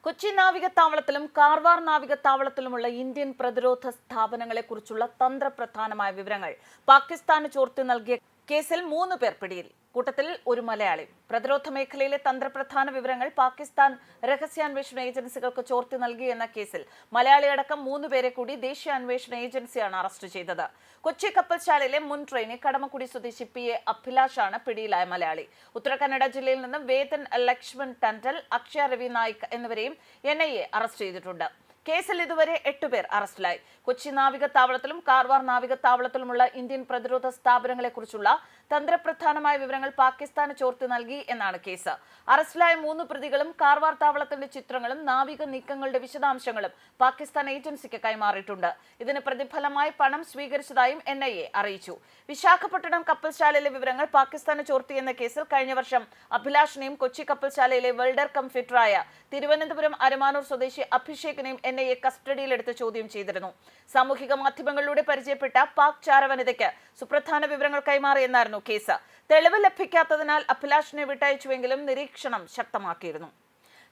Kochi നാവികത്താവളത്തിലും Karwar നാവികത്താവളത്തിലുമുള്ള Indian പ്രതിരോധ സ്ഥാപനങ്ങളെക്കുറിച്ചുള്ള തന്ത്രപ്രധാനമായ വിവരങ്ങൾ പാകിസ്ഥാന് ചോർത്തി നൽകിയ കേസിൽ 3 പേർ പിടിയിൽ. കൂട്ടത്തിൽ ഒരു മലയാളി. പ്രതിരോധ മേഖലയിലെ തന്ത്രപ്രധാന വിവരങ്ങൾ പാകിസ്ഥാൻ രഹസ്യാന്വേഷണ ഏജൻസികൾക്ക് ചോർത്തി നൽകിയെന്ന കേസിൽ മലയാളിയടക്കം 3 പേരെ കൂടി ദേശീയ അന്വേഷണ ഏജൻസിയാണ് അറസ്റ്റ് ചെയ്തത്. കൊച്ചി കപ്പൽശാലയിലെ മുൻ ട്രെയിനി കടമക്കുടി സ്വദേശി PA അഭിലാഷാണ് പിടിയിലായ മലയാളി. ഉത്തരകന്നഡ ജില്ലയിൽ നിന്ന് വേദൻ ലക്ഷ്മൺ ടണ്ടൽ, അക്ഷയ രവി നായിക് എന്നിവരെയും NIA അറസ്റ്റ് ചെയ്തിട്ടുണ്ട്. കേസിൽ ഇതുവരെ 8 പേർ അറസ്റ്റിലായി. കൊച്ചി നാവികത്താവളത്തിലും കാർവാർ നാവികത്താവളത്തിലുമുള്ള ഇന്ത്യൻ പ്രതിരോധ സ്ഥാപനങ്ങളെക്കുറിച്ചുള്ള തന്ത്രപ്രധാനമായ വിവരങ്ങൾ പാകിസ്ഥാന് ചോർത്തി നൽകി എന്നാണ് കേസ്. അറസ്റ്റിലായ 3 പ്രതികളും കാർവാർ താവളത്തിന്റെ ചിത്രങ്ങളും നാവിക നീക്കങ്ങളുടെ വിശദാംശങ്ങളും പാകിസ്ഥാൻ ഏജൻസിക്ക് കൈമാറിയിട്ടുണ്ട്. ഇതിന് പ്രതിഫലമായി പണം സ്വീകരിച്ചതായും NIA അറിയിച്ചു. വിശാഖപട്ടണം കപ്പൽശാലയിലെ വിവരങ്ങൾ പാകിസ്ഥാന് ചോർത്തിയെന്ന കേസിൽ കഴിഞ്ഞ വർഷം അഭിലാഷിനെയും കൊച്ചി കപ്പൽശാലയിലെ വെൽഡർ കം ഫിറ്ററായ തിരുവനന്തപുരം അരമാനൂർ സ്വദേശി അഭിഷേകിനെയും NIA കസ്റ്റഡിയിലെടുത്ത് ചോദ്യം ചെയ്തിരുന്നു. സാമൂഹിക മാധ്യമങ്ങളിലൂടെ പരിചയപ്പെട്ട പാക് ചാരവനിതയ്ക്ക് സുപ്രധാന വിവരങ്ങൾ കൈമാറിയെന്നായിരുന്നു കേസ്. തെളിവ് ലഭിക്കാത്തതിനാൽ അഭിലാഷിനെ വിട്ടയച്ചുവെങ്കിലും നിരീക്ഷണം ശക്തമാക്കിയിരുന്നു.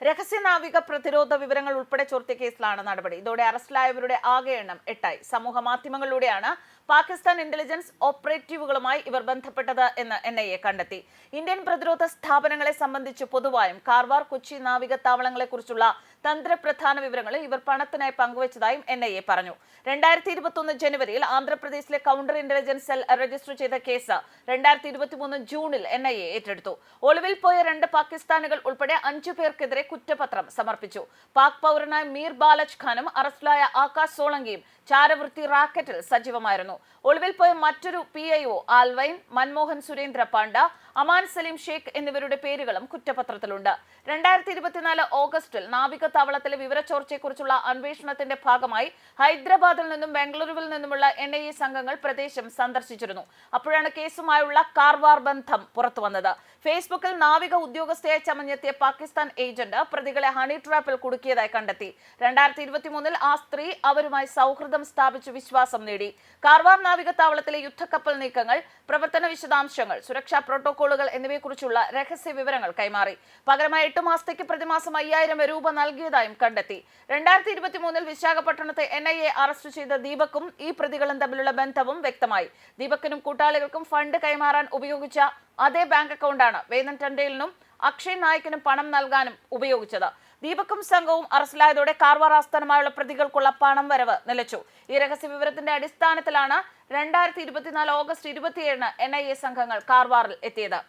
രഹസ്യ നാവിക പ്രതിരോധ വിവരങ്ങൾ ഉൾപ്പെടെ ചോർത്തിയ കേസിലാണ് നടപടി. ഇതോടെ അറസ്റ്റിലായവരുടെ ആകെ എണ്ണം 8ആയി. സമൂഹ മാധ്യമങ്ങളിലൂടെയാണ് പാകിസ്ഥാൻ ഇന്റലിജൻസ് ഓപ്പറേറ്റീവുകളുമായി ഇവർ ബന്ധപ്പെട്ടത് എന്ന് NIA കണ്ടെത്തി. ഇന്ത്യൻ പ്രതിരോധ സ്ഥാപനങ്ങളെ സംബന്ധിച്ച് പൊതുവായും കാർവാർ, കൊച്ചി നാവികത്താവളങ്ങളെക്കുറിച്ചുള്ള തന്ത്രപ്രധാന വിവരങ്ങൾ ഇവർ പണത്തിനായി പങ്കുവച്ചതായും NIA പറഞ്ഞു. 2021 ജനുവരിയിൽ ആന്ധ്രാപ്രദേശിലെ കൗണ്ടർ ഇന്റലിജൻസ് സെൽ രജിസ്റ്റർ ചെയ്ത കേസ് 2023 ജൂണിൽ NIA ഏറ്റെടുത്തു. ഒളിവിൽ പോയ 2 പാകിസ്ഥാനികൾ ഉൾപ്പെടെ 5 പേർക്കെതിരെ കുറ്റപത്രം സമർപ്പിച്ചു. പാക് പൗരനായ മീർ ബാലജ് ഖാനും അറസ്റ്റിലായ ആകാശ് സോളങ്കിയും ചാരവൃത്തി റാക്കറ്റിൽ സജീവമായിരുന്നു. ഒളിവിൽ പോയ മറ്റൊരു PIO ആൽവൈൻ, മൻമോഹൻ സുരേന്ദ്ര പാണ്ഡ, അമാൻ സലീം ഷേഖ് എന്നിവരുടെ പേരുകളും കുറ്റപത്രത്തിലുണ്ട്. 2024 ഓഗസ്റ്റിൽ നാവികത്താവളത്തിലെ വിവരച്ചോർച്ചയെക്കുറിച്ചുള്ള അന്വേഷണത്തിന്റെ ഭാഗമായി ഹൈദരാബാദിൽ നിന്നും ബംഗളൂരുവിൽ നിന്നുമുള്ള NIA സംഘങ്ങൾ പ്രദേശം സന്ദർശിച്ചിരുന്നു. അപ്പോഴാണ് കേസുമായുള്ള കാർവാർ ബന്ധം പുറത്തുവന്നത്. ഫേസ്ബുക്കിൽ നാവിക ഉദ്യോഗസ്ഥയായി ചമഞ്ഞെത്തിയ പാകിസ്ഥാൻ ഏജന്റ് പ്രതികളെ ഹണി ട്രാപ്പിൽ കുടുക്കിയതായി കണ്ടെത്തി. 2023 ആ സ്ത്രീ അവരുമായി സൗഹൃദം സ്ഥാപിച്ചു വിശ്വാസം നേടി. കാർവാർ നാവികത്താവളത്തിലെ യുദ്ധക്കപ്പൽ നീക്കങ്ങൾ, പ്രവർത്തന വിശദാംശങ്ങൾ, സുരക്ഷാ പ്രോട്ടോകോളുകൾ എന്നിവയെക്കുറിച്ചുള്ള രഹസ്യ വിവരങ്ങൾ കൈമാറി. പകരമായി 8 മാസത്തേക്ക് പ്രതിമാസം 5000 രൂപ നൽകിയതായും കണ്ടെത്തി. 2023 വിശാഖപട്ടണത്തെ NIA അറസ്റ്റ് ചെയ്ത ദീപക്കും ഈ പ്രതികളും തമ്മിലുള്ള ബന്ധവും വ്യക്തമായി. ദീപക്കിനും കൂട്ടാളികൾക്കും ഫണ്ട് കൈമാറാൻ ഉപയോഗിച്ച അതേ ബാങ്ക് അക്കൗണ്ടാണ് വേദൻ ടണ്ടലിനും അക്ഷയ് നായിക്കിനും പണം നൽകാനും ഉപയോഗിച്ചത്. ദീപക്കും സംഘവും അറസ്റ്റിലായതോടെ കാർവാർ ആസ്ഥാനമായുള്ള പ്രതികൾക്കുള്ള പണം വരവ് നിലച്ചു. ഈ രഹസ്യ വിവരത്തിന്റെ അടിസ്ഥാനത്തിലാണ് 2024 ഓഗസ്റ്റ് 27-ന് NIA സംഘങ്ങൾ കാർവാറിൽ എത്തിയത്.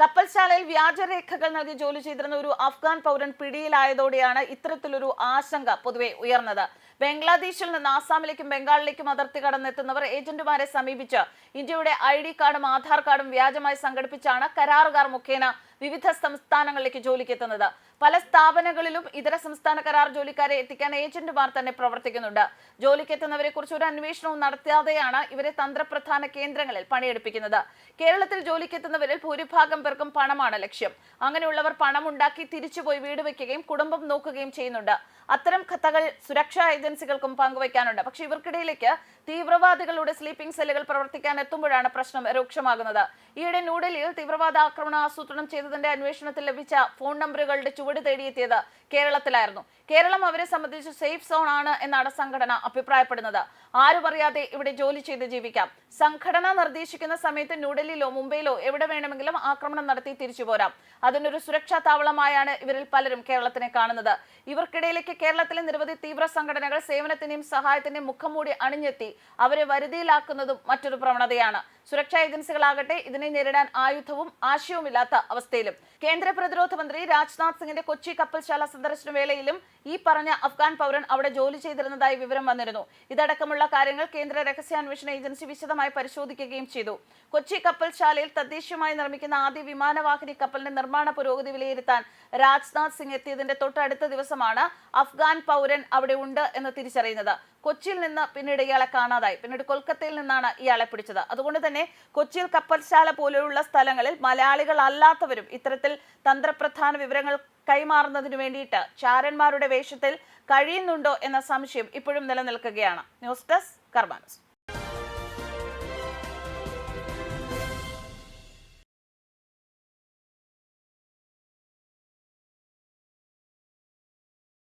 കപ്പൽശാലയിൽ വ്യാജരേഖകൾ നൽകി ജോലി ചെയ്തിരുന്ന ഒരു അഫ്ഗാൻ പൗരൻ പിടിയിലായതോടെയാണ് ഇത്തരത്തിലൊരു ആശങ്ക പൊതുവെ ഉയർന്നത്. ബംഗ്ലാദേശിൽ നിന്ന് ആസാമിലേക്കും ബംഗാളിലേക്കും അതിർത്തി കടന്നെത്തുന്നവർ ഏജന്റുമാരെ സമീപിച്ച് ഇന്ത്യയുടെ ID കാർഡും ആധാർ കാർഡും വ്യാജമായി സംഘടിപ്പിച്ചാണ് കരാറുകാർ മുഖേന വിവിധ സംസ്ഥാനങ്ങളിലേക്ക് ജോലിക്ക് എത്തുന്നത്. പല സ്ഥാപനങ്ങളിലും ഇതര സംസ്ഥാന കരാർ ജോലിക്കാരെ എത്തിക്കാൻ ഏജന്റുമാർ തന്നെ പ്രവർത്തിക്കുന്നുണ്ട്. ജോലിക്കെത്തുന്നവരെ കുറിച്ച് ഒരു അന്വേഷണവും നടത്താതെയാണ് ഇവരെ തന്ത്രപ്രധാന കേന്ദ്രങ്ങളിൽ പണിയെടുപ്പിക്കുന്നത്. കേരളത്തിൽ ജോലിക്കെത്തുന്നവരിൽ ഭൂരിഭാഗം പേർക്കും പണമാണ് ലക്ഷ്യം. അങ്ങനെയുള്ളവർ പണമുണ്ടാക്കി തിരിച്ചുപോയി വീട് വയ്ക്കുകയും കുടുംബം നോക്കുകയും ചെയ്യുന്നുണ്ട്. അത്തരം കഥകൾ സുരക്ഷാ ഏജൻസികൾക്കും പങ്കുവയ്ക്കാനുണ്ട്. പക്ഷെ ഇവർക്കിടയിലേക്ക് തീവ്രവാദികളുടെ സ്ലീപ്പിംഗ് സെല്ലുകൾ പ്രവർത്തിക്കാൻ എത്തുമ്പോഴാണ് പ്രശ്നം രൂക്ഷമാകുന്നത്. ഈയിടെ ന്യൂഡൽഹിയിൽ തീവ്രവാദ ആക്രമണം ആസൂത്രണം ചെയ്തതിന്റെ അന്വേഷണത്തിൽ ലഭിച്ച ഫോൺ നമ്പറുകളുടെ ചുവട് തേടിയെത്തിയത് കേരളത്തിലായിരുന്നു. കേരളം അവരെ സംബന്ധിച്ച് സേഫ് സോൺ ആണ് എന്നാണ് സംഘടന അഭിപ്രായപ്പെടുന്നത്. ആരും അറിയാതെ ഇവിടെ ജോലി ചെയ്ത് ജീവിക്കാം. സംഘടന നിർദ്ദേശിക്കുന്ന സമയത്ത് ന്യൂഡൽഹിയിലോ മുംബൈയിലോ എവിടെ വേണമെങ്കിലും ആക്രമണം നടത്തി തിരിച്ചുപോരാം. അതിനൊരു സുരക്ഷാ താവളമായാണ് ഇവരിൽ പലരും കേരളത്തിനെ കാണുന്നത്. ഇവർക്കിടയിലേക്ക് കേരളത്തിലെ നിരവധി തീവ്ര സംഘടനകൾ സേവനത്തിന്റെയും സഹായത്തിന്റെയും മുഖം മൂടി അണിഞ്ഞെത്തി അവരെ വരുതിയിലാക്കുന്നതും മറ്റൊരു പ്രവണതയാണ്. സുരക്ഷാ ഏജൻസികളാകട്ടെ ഇതിനെ നേരിടാൻ ആയുധവും ആശയവുമില്ലാത്ത അവസ്ഥയിലും. കേന്ദ്ര പ്രതിരോധ മന്ത്രി രാജ്നാഥ് സിംഗിന്റെ കൊച്ചി കപ്പൽശാല സന്ദർശന വേളയിലും ഈ പറഞ്ഞ അഫ്ഗാൻ പൗരൻ അവിടെ ജോലി ചെയ്തിരുന്നതായി വിവരം വന്നിരുന്നു. ഇതടക്കമുള്ള കാര്യങ്ങൾ കേന്ദ്ര രഹസ്യാന്വേഷണ ഏജൻസി വിശദമായി പരിശോധിക്കുകയും ചെയ്തു. കൊച്ചി കപ്പൽശാലയിൽ തദ്ദേശീയമായി നിർമ്മിക്കുന്ന ആദ്യ വിമാനവാഹിനി കപ്പലിന്റെ നിർമ്മാണ പുരോഗതി വിലയിരുത്താൻ രാജ്നാഥ് സിംഗ് എത്തിയതിന്റെ തൊട്ടടുത്ത ദിവസമാണ് അഫ്ഗാൻ പൗരൻ അവിടെ ഉണ്ട് എന്ന് തിരിച്ചറിയുന്നത്. കൊച്ചിയിൽ നിന്ന് പിന്നീട് ഇയാളെ കാണാതായി. പിന്നീട് കൊൽക്കത്തയിൽ നിന്നാണ് ഇയാളെ പിടിച്ചത്. അതുകൊണ്ട് തന്നെ കൊച്ചിയിൽ കപ്പൽശാല പോലെയുള്ള സ്ഥലങ്ങളിൽ മലയാളികൾ അല്ലാത്തവരും ഇത്തരത്തിൽ തന്ത്രപ്രധാന വിവരങ്ങൾ കൈമാറുന്നതിനു വേണ്ടിയിട്ട് ചാരന്മാരുടെ വേഷത്തിൽ കഴിയുന്നുണ്ടോ എന്ന സംശയം ഇപ്പോഴും നിലനിൽക്കുകയാണ്. ന്യൂസ് ഡെസ്ക് കർമ്മ ന്യൂസ്.